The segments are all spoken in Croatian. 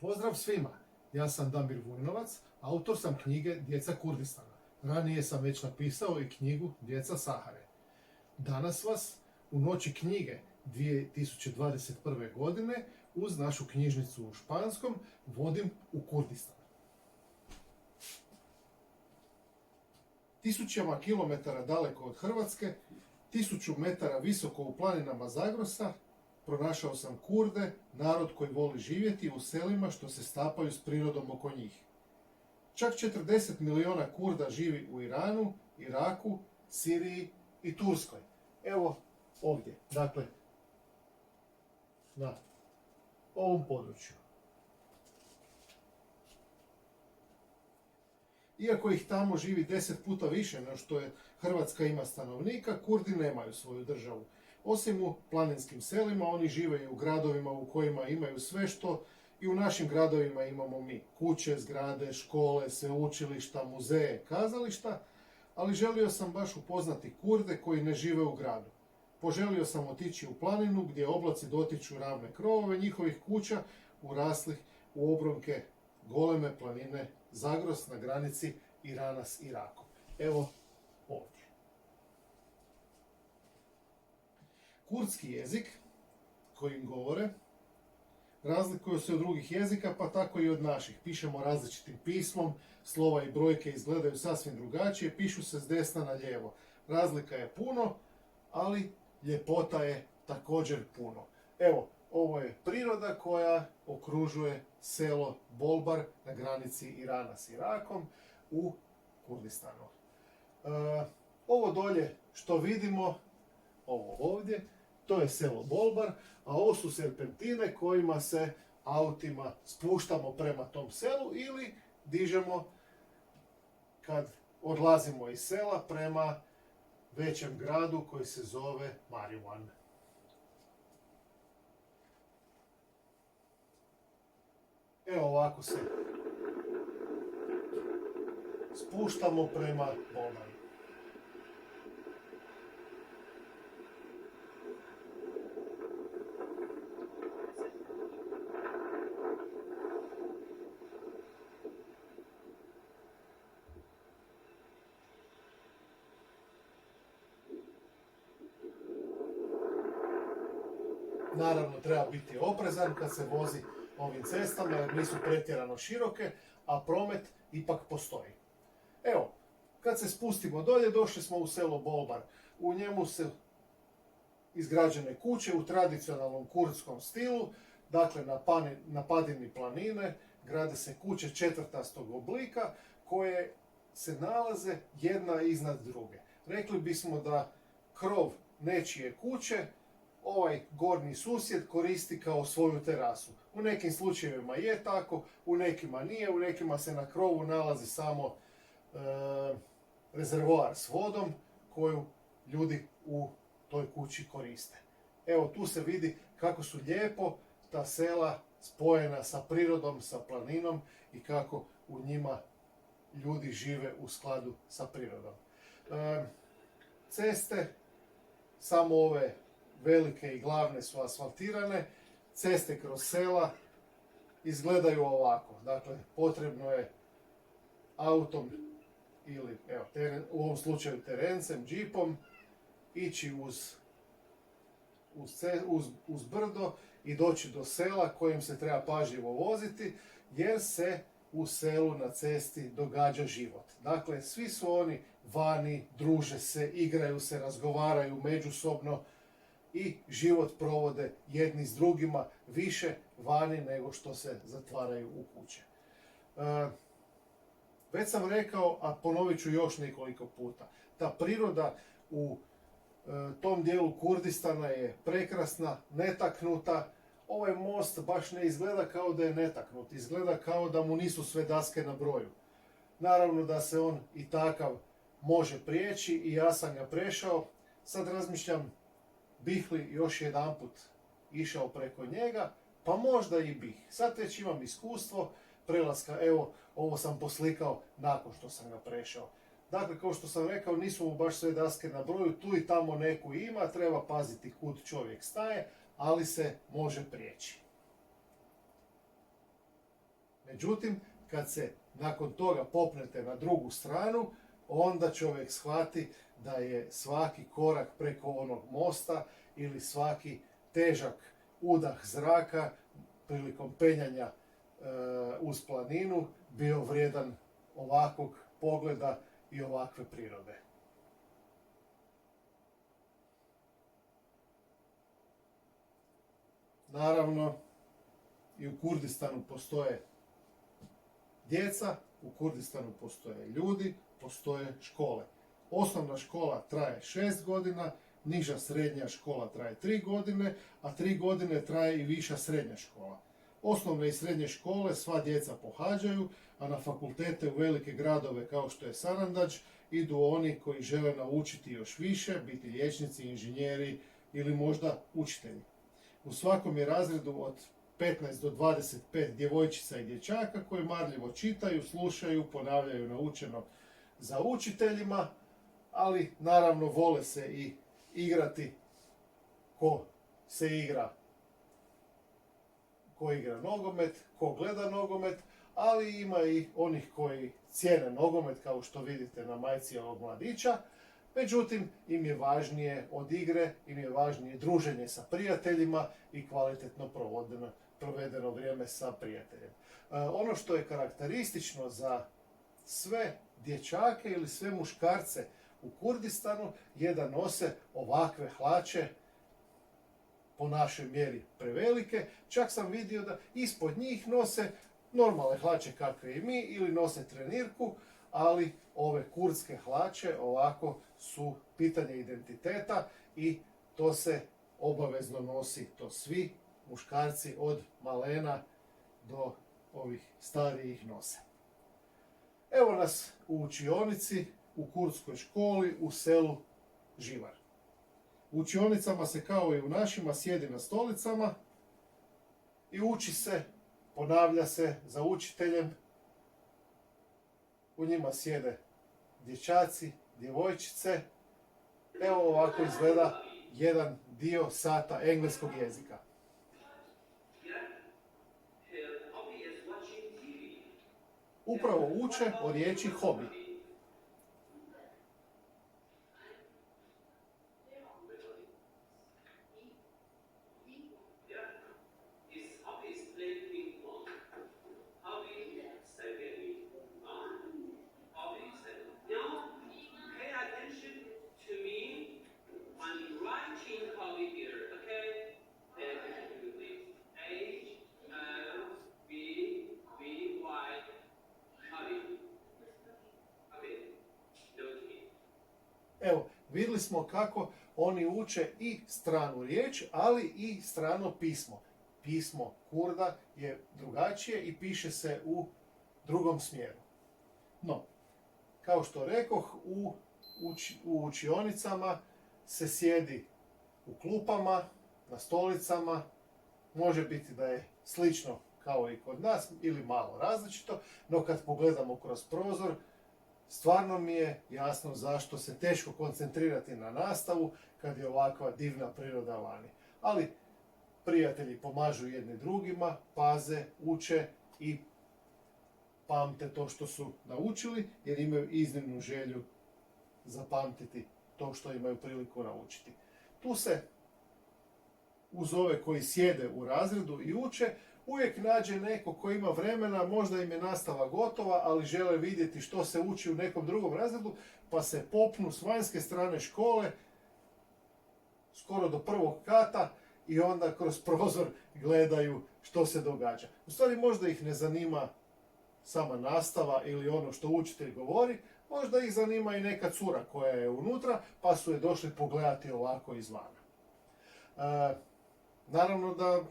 Pozdrav svima, ja sam Damir Vujnovac, autor sam knjige Djeca Kurdistana. Ranije sam već napisao i knjigu Djeca Sahare. Danas vas u noći knjige 2021. godine uz našu knjižnicu u Španskom vodim u Kurdistan. Tisućama kilometara daleko od Hrvatske, 1000 metara visoko u planinama Zagrosa, pronašao sam Kurde, narod koji voli živjeti u selima što se stapaju s prirodom oko njih. Čak 40 milijuna Kurda živi u Iranu, Iraku, Siriji i Turskoj. Evo ovdje, dakle, na ovom području. Iako ih tamo živi 10 puta više nego što je Hrvatska ima stanovnika, Kurdi nemaju svoju državu. Osim u planinskim selima, oni žive i u gradovima u kojima imaju sve što i u našim gradovima imamo mi. Kuće, zgrade, škole, sveučilišta, muzeje, kazališta, ali želio sam baš upoznati Kurde koji ne žive u gradu. Poželio sam otići u planinu gdje oblaci dotiču ravne krovove njihovih kuća uraslih u obronke goleme planine Zagros na granici Irana s Irakom. Evo ovdje. Kurdski jezik kojim govore razlikuju se od drugih jezika, pa tako i od naših. Pišemo različitim pismom, slova i brojke izgledaju sasvim drugačije, pišu se s desna na lijevo. Razlika je puno, ali ljepota je također puno. Evo, ovo je priroda koja okružuje selo Bolbar na granici Irana s Irakom u Kurdistanu. Ovo dolje što vidimo, ovo ovdje, to je selo Bolbar, a ovo su serpentine kojima se autima spuštamo prema tom selu ili dižemo kad odlazimo iz sela prema većem gradu koji se zove Mariwan. Evo ovako se spuštamo prema Bolbaru. Naravno, treba biti oprezan kad se vozi ovim cestama jer nisu pretjerano široke, a promet ipak postoji. Evo, kad se spustimo dolje, došli smo u selo Bolbar. U njemu se izgrađene kuće u tradicionalnom kurdskom stilu, dakle na padini planine, grade se kuće četvrtastog oblika koje se nalaze jedna iznad druge. Rekli bismo da krov nečije kuće ovaj gornji susjed koristi kao svoju terasu. U nekim slučajevima je tako, u nekima nije, u nekima se na krovu nalazi samo rezervoar s vodom koju ljudi u toj kući koriste. Evo tu se vidi kako su lijepo ta sela spojena sa prirodom, sa planinom i kako u njima ljudi žive u skladu sa prirodom. Ceste, samo ove velike i glavne su asfaltirane, ceste kroz sela izgledaju ovako. Dakle, potrebno je autom ili u ovom slučaju terencem, džipom, ići uz brdo i doći do sela kojim se treba pažljivo voziti jer se u selu na cesti događa život. Dakle, svi su oni vani, druže se, igraju se, razgovaraju međusobno i život provode jedni s drugima više vani nego što se zatvaraju u kuće. Već sam rekao, a ponovit ću još nekoliko puta, ta priroda u tom dijelu Kurdistana je prekrasna, netaknuta. Ovaj most baš ne izgleda kao da je netaknut, izgleda kao da mu nisu sve daske na broju. Naravno da se on i takav može prijeći i ja sam ga prešao. Sad razmišljam, bih li još jedanput išao preko njega, pa možda i bih. Sad već imam iskustvo prelaska, evo, ovo sam poslikao nakon što sam ga prešao. Dakle, kao što sam rekao, nisu mu baš sve daske na broju, tu i tamo neku ima, treba paziti kud čovjek staje, ali se može prijeći. Međutim, kad se nakon toga popnete na drugu stranu, onda čovjek shvati da je svaki korak preko onog mosta ili svaki težak udah zraka prilikom penjanja uz planinu bio vrijedan ovakvog pogleda i ovakve prirode. Naravno, i u Kurdistanu postoje djeca, u Kurdistanu postoje ljudi, postoje škole. Osnovna škola traje 6 godina, niža srednja škola traje 3 godine, a 3 godine traje i viša srednja škola. Osnovne i srednje škole sva djeca pohađaju, a na fakultete u velike gradove kao što je Sarandađ idu oni koji žele naučiti još više, biti liječnici, inženjeri ili možda učitelji. U svakom je razredu od 15 do 25 djevojčica i dječaka koji marljivo čitaju, slušaju, ponavljaju naučeno za učiteljima, ali naravno vole se i igrati ko igra nogomet, ko gleda nogomet, ali ima i onih koji cijene nogomet, kao što vidite na majci ovog mladića. Međutim, im je važnije od igre, im je važnije druženje sa prijateljima i kvalitetno provedeno vrijeme sa prijateljem. Ono što je karakteristično za sve dječake ili sve muškarce u Kurdistanu je da nose ovakve hlače, po našoj mjeri prevelike. Čak sam vidio da ispod njih nose normalne hlače kakve i mi ili nose trenirku, ali ove kurdske hlače ovako su pitanje identiteta i to se obavezno nosi, to svi muškarci od malena do ovih starijih nose. Evo nas u učionici, u kurdskoj školi, u selu Živar. U učionicama se kao i u našima sjedi na stolicama i uči se, ponavlja se za učiteljem. U njima sjede dječaci, djevojčice. Evo ovako izgleda jedan dio sata engleskog jezika. Upravo uče o riječi hobi. Evo, vidjeli smo kako oni uče i stranu riječ, ali i strano pismo. Pismo Kurda je drugačije i piše se u drugom smjeru. No, kao što rekoh, u učionicama se sjedi u klupama, na stolicama. Može biti da je slično kao i kod nas ili malo različito, no kad pogledamo kroz prozor, stvarno mi je jasno zašto se teško koncentrirati na nastavu kad je ovakva divna priroda vani. Ali prijatelji pomažu jedni drugima, paze, uče i pamte to što su naučili jer imaju iznimnu želju zapamtiti to što imaju priliku naučiti. Tu se uz ove koji sjede u razredu i uče, uvijek nađe neko ko ima vremena, možda im je nastava gotova, ali žele vidjeti što se uči u nekom drugom razredu, pa se popnu s vanjske strane škole, skoro do prvog kata, i onda kroz prozor gledaju što se događa. U stvari možda ih ne zanima sama nastava ili ono što učitelj govori, možda ih zanima i neka cura koja je unutra, pa su je došli pogledati ovako izvana. Naravno da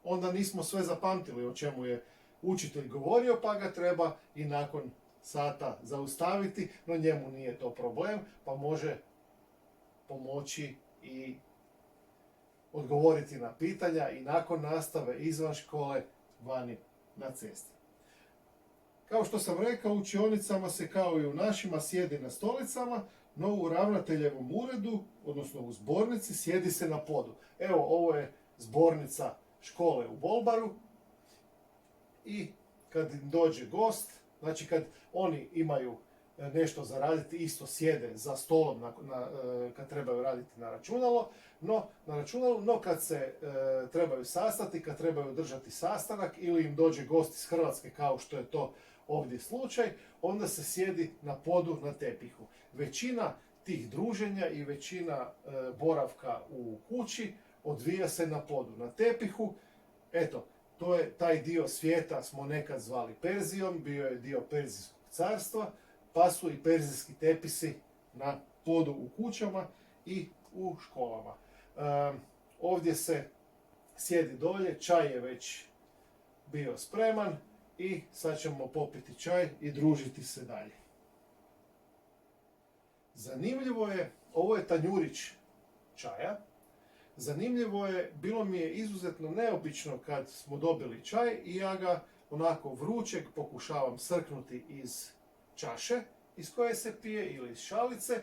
onda nismo sve zapamtili o čemu je učitelj govorio, pa ga treba i nakon sata zaustaviti, no njemu nije to problem, pa može pomoći i odgovoriti na pitanja i nakon nastave izvan škole vani na cesti. Kao što sam rekao, u učionicama se kao i u našima sjedi na stolicama, no u ravnateljevom uredu, odnosno u zbornici, sjedi se na podu. Evo, ovo je zbornica škole u Bolbaru i kad im dođe gost, znači kad oni imaju nešto za raditi, isto sjede za stolom kad trebaju raditi na računalu, no kad se trebaju sastati, kad trebaju držati sastanak ili im dođe gost iz Hrvatske kao što je to ovdje slučaj, onda se sjedi na podu na tepihu. Većina tih druženja i većina boravka u kući odvija se na podu, na tepihu. Eto, to je taj dio svijeta smo nekad zvali Perzijom, bio je dio Perzijskog carstva, pa su i perzijski tepisi na podu u kućama i u školama. Ovdje se sjedi dolje, čaj je već bio spreman i sad ćemo popiti čaj i družiti se dalje. Zanimljivo je, ovo je tanjurić čaja. Zanimljivo je, bilo mi je izuzetno neobično kad smo dobili čaj i ja ga onako vrućeg pokušavam srknuti iz čaše iz koje se pije ili iz šalice,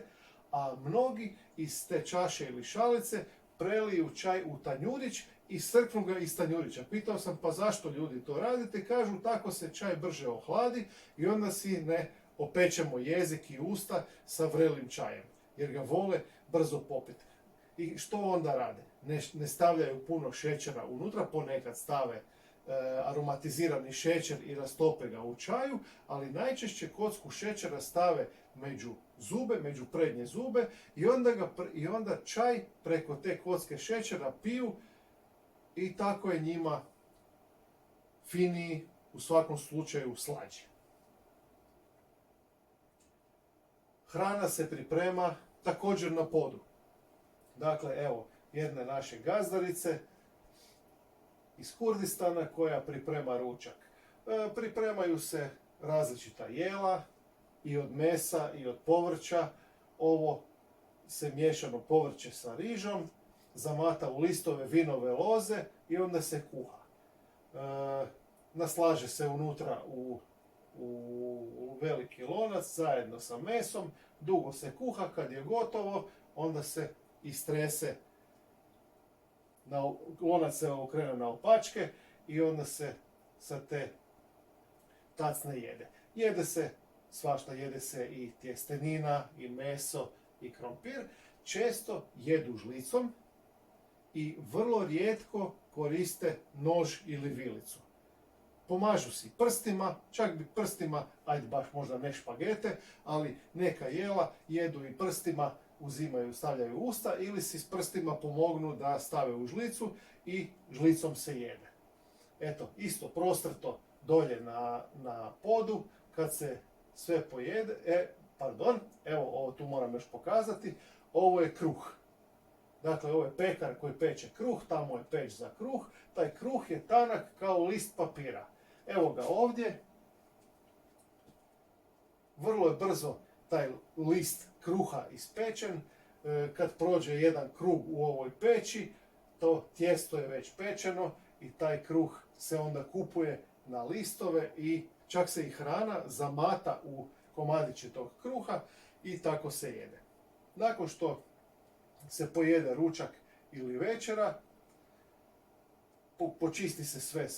a mnogi iz te čaše ili šalice preliju čaj u tanjurić i srknu ga iz tanjurića. Pitao sam pa zašto ljudi to radite, kažu tako se čaj brže ohladi i onda si ne opečemo jezik i usta sa vrelim čajem, jer ga vole brzo popiti. I što onda rade? Ne stavljaju puno šećera unutra, ponekad stave aromatizirani šećer i rastope ga u čaju, ali najčešće kocku šećera stave među zube, među prednje zube i onda čaj preko te kocke šećera piju i tako je njima finiji, u svakom slučaju slađi. Hrana se priprema također na podu. Dakle, evo, jedne naše gazdarice iz Kurdistana koja priprema ručak. Pripremaju se različita jela i od mesa i od povrća. Ovo se miješano povrće sa rižom zamata u listove vinove loze i onda se kuha. Naslaže se unutra u veliki lonac zajedno sa mesom, dugo se kuha, kad je gotovo onda se istrese, lonac se okrene na opačke i onda se sa te tacne jede. Jede se svašta, jede se i tjestenina, i meso, i krompir. Često jedu žlicom i vrlo rijetko koriste nož ili vilicu. Pomažu si prstima, čak bi prstima, ajde baš možda ne špagete, ali neka jela jedu i prstima, uzimaju, stavljaju u usta ili si s prstima pomognu da stave u žlicu i žlicom se jede. Eto, isto prostrto dolje na podu, kad se sve pojede, evo ovo tu moram još pokazati, ovo je kruh. Dakle, ovo je pekar koji peče kruh, tamo je peć za kruh, taj kruh je tanak kao list papira. Evo ga ovdje, vrlo je brzo taj list kruha ispečen, kad prođe jedan krug u ovoj peći, to tijesto je već pečeno i taj kruh se onda kupuje na listove i čak se i hrana zamata u komadiće tog kruha i tako se jede. Nakon što se pojede ručak ili večera, počisti se sve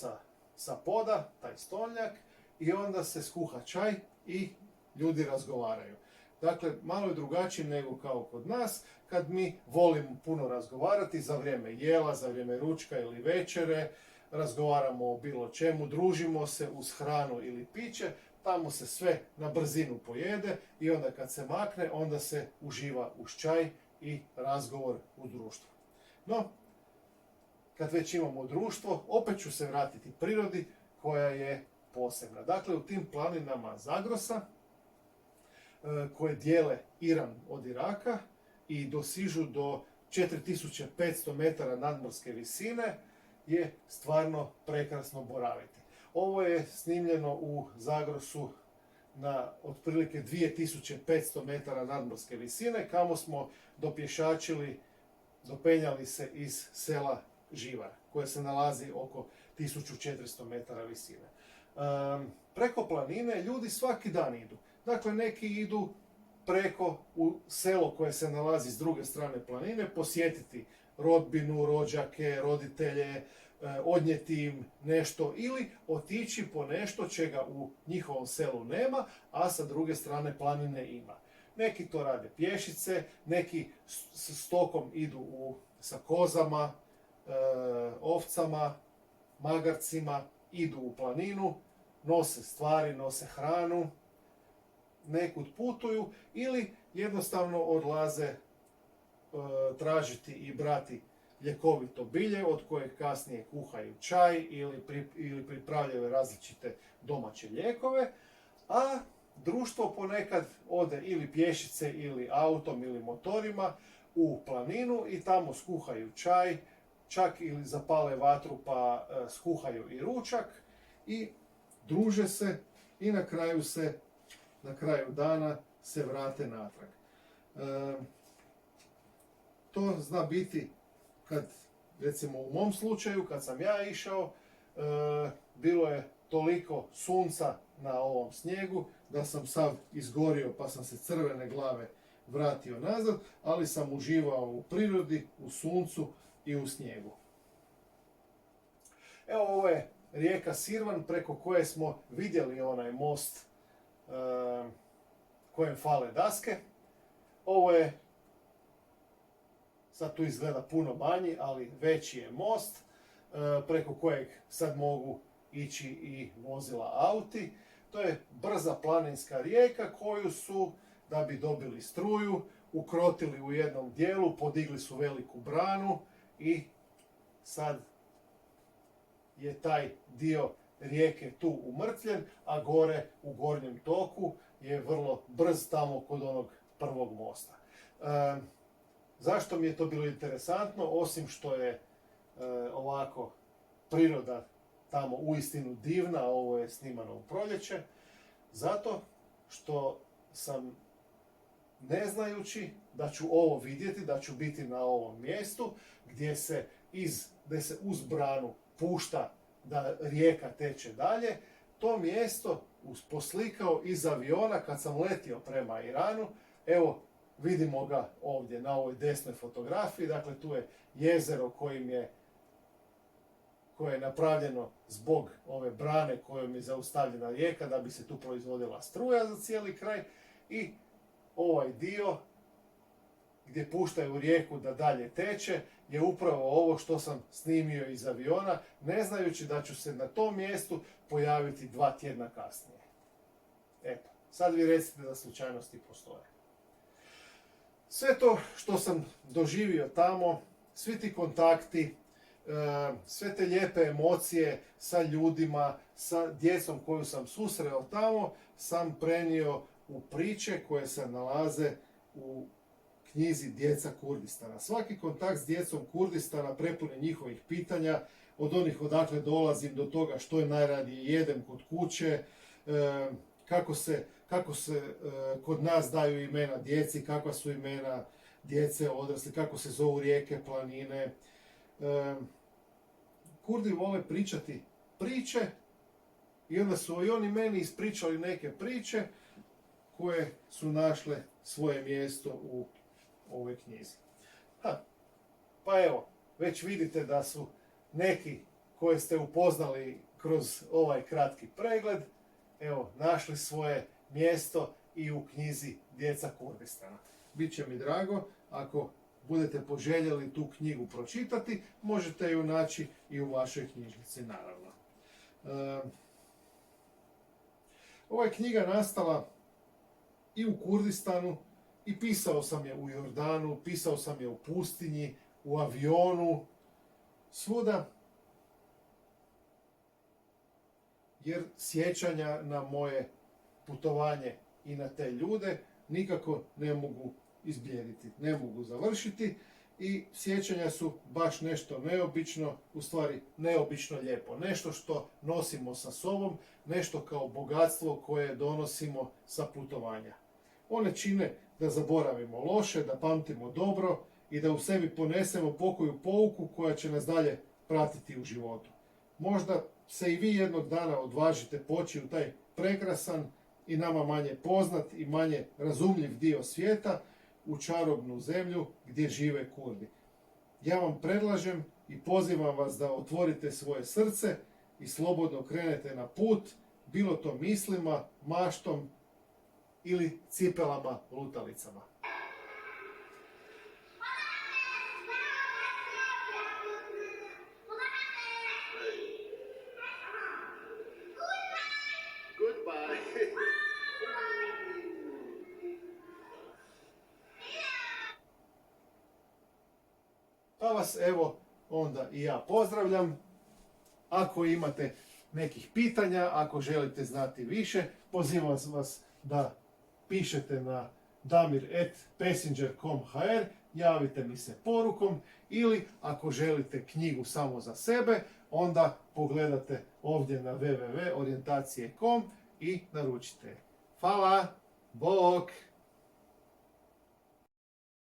sa poda, taj stolnjak, i onda se skuha čaj i ljudi razgovaraju. Dakle, malo je drugačije nego kao kod nas, kad mi volimo puno razgovarati za vrijeme jela, za vrijeme ručka ili večere, razgovaramo o bilo čemu, družimo se uz hranu ili piće, tamo se sve na brzinu pojede i onda kad se makne, onda se uživa uz čaj i razgovor u društvu. No, kad već imamo društvo, opet ću se vratiti prirodi koja je posebna. Dakle, u tim planinama Zagrosa, koje dijele Iran od Iraka i dosižu do 4500 metara nadmorske visine, je stvarno prekrasno boraviti. Ovo je snimljeno u Zagrosu na otprilike 2500 metara nadmorske visine, kamo smo dopenjali se iz sela Živar, koje se nalazi oko 1400 metara visine. Preko planine ljudi svaki dan idu. Dakle, neki idu preko u selo koje se nalazi s druge strane planine, posjetiti rodbinu, rođake, roditelje, odnijeti im nešto ili otići po nešto čega u njihovom selu nema, a sa druge strane planine ima. Neki to rade pješice, neki s stokom idu sa kozama, ovcama, magarcima, idu u planinu, nose stvari, nose hranu, nekud putuju ili jednostavno odlaze tražiti i brati ljekovito bilje od kojeg kasnije kuhaju čaj ili pripravljaju različite domaće lijekove, a društvo ponekad ode ili pješice ili autom ili motorima u planinu i tamo skuhaju čaj, čak ili zapale vatru pa skuhaju i ručak i druže se i na kraju dana se vrate natrag. To zna biti kad, recimo u mom slučaju, kad sam ja išao, bilo je toliko sunca na ovom snijegu da sam sav izgorio pa sam se crvene glave vratio nazad, ali sam uživao u prirodi, u suncu i u snijegu. Evo, ovo je rijeka Sirvan preko koje smo vidjeli onaj most kojem fale daske. Ovo je, sad tu izgleda puno manji, ali veći je most preko kojeg sad mogu ići i vozila auti. To je brza planinska rijeka koju su, da bi dobili struju, ukrotili u jednom dijelu, podigli su veliku branu i sad je taj dio rijeke tu umrtvljen, a gore u gornjem toku je vrlo brz tamo kod onog prvog mosta. Zašto mi je to bilo interesantno, osim što je ovako priroda tamo uistinu divna, ovo je snimano u proljeće, zato što sam, ne znajući da ću ovo vidjeti, da ću biti na ovom mjestu gdje se uz branu pušta da rijeka teče dalje, to mjesto poslikao iz aviona kad sam letio prema Iranu. Evo, vidimo ga ovdje na ovoj desnoj fotografiji, dakle tu je jezero koje je napravljeno zbog ove brane kojom je zaustavljena rijeka da bi se tu proizvodila struja za cijeli kraj i ovaj dio gdje puštaju rijeku da dalje teče je upravo ovo što sam snimio iz aviona, ne znajući da ću se na tom mjestu pojaviti 2 tjedna kasnije. Eto, sad vi recite da slučajnosti postoje. Sve to što sam doživio tamo, svi ti kontakti, sve te lijepe emocije sa ljudima, sa djecom koju sam susreo tamo, sam prenio u priče koje se nalaze u knjizi Djeca Kurdistana. Svaki kontakt s djecom Kurdistana prepun je njihovih pitanja, od odakle dolazim do toga što je najradije jedem kod kuće, kako se kod nas daju imena djeci, kakva su imena djece odrasli, kako se zovu rijeke, planine. Kurdi vole pričati priče i onda su i oni meni ispričali neke priče koje su našle svoje mjesto u ovoj knjizi. Pa evo, već vidite da su neki koje ste upoznali kroz ovaj kratki pregled, evo, našli svoje mjesto i u knjizi Djeca Kurdistana. Biće mi drago ako budete poželjeli tu knjigu pročitati, možete ju naći i u vašoj knjižnici, naravno. Ova je knjiga nastala i u Kurdistanu, i pisao sam je u Jordanu, pisao sam je u pustinji, u avionu, svuda, jer sjećanja na moje putovanje i na te ljude nikako ne mogu izblijediti, ne mogu završiti i sjećanja su baš nešto neobično, u stvari neobično lijepo, nešto što nosimo sa sobom, nešto kao bogatstvo koje donosimo sa putovanja. One čine da zaboravimo loše, da pamtimo dobro i da u sebi ponesemo pokoju pouku koja će nas dalje pratiti u životu. Možda se i vi jednog dana odvažite poći u taj prekrasan i nama manje poznat i manje razumljiv dio svijeta, u čarobnu zemlju gdje žive Kurdi. Ja vam predlažem i pozivam vas da otvorite svoje srce i slobodno krenete na put, bilo to mislima, maštom ili cipelama lutalicama. Pa vas evo onda i ja pozdravljam. Ako imate nekih pitanja, ako želite znati više, pozivam vas da pišete na damir@passenger.com.hr, javite mi se porukom ili ako želite knjigu samo za sebe, onda pogledate ovdje na www.orijentacije.com i naručite. Hvala, bok!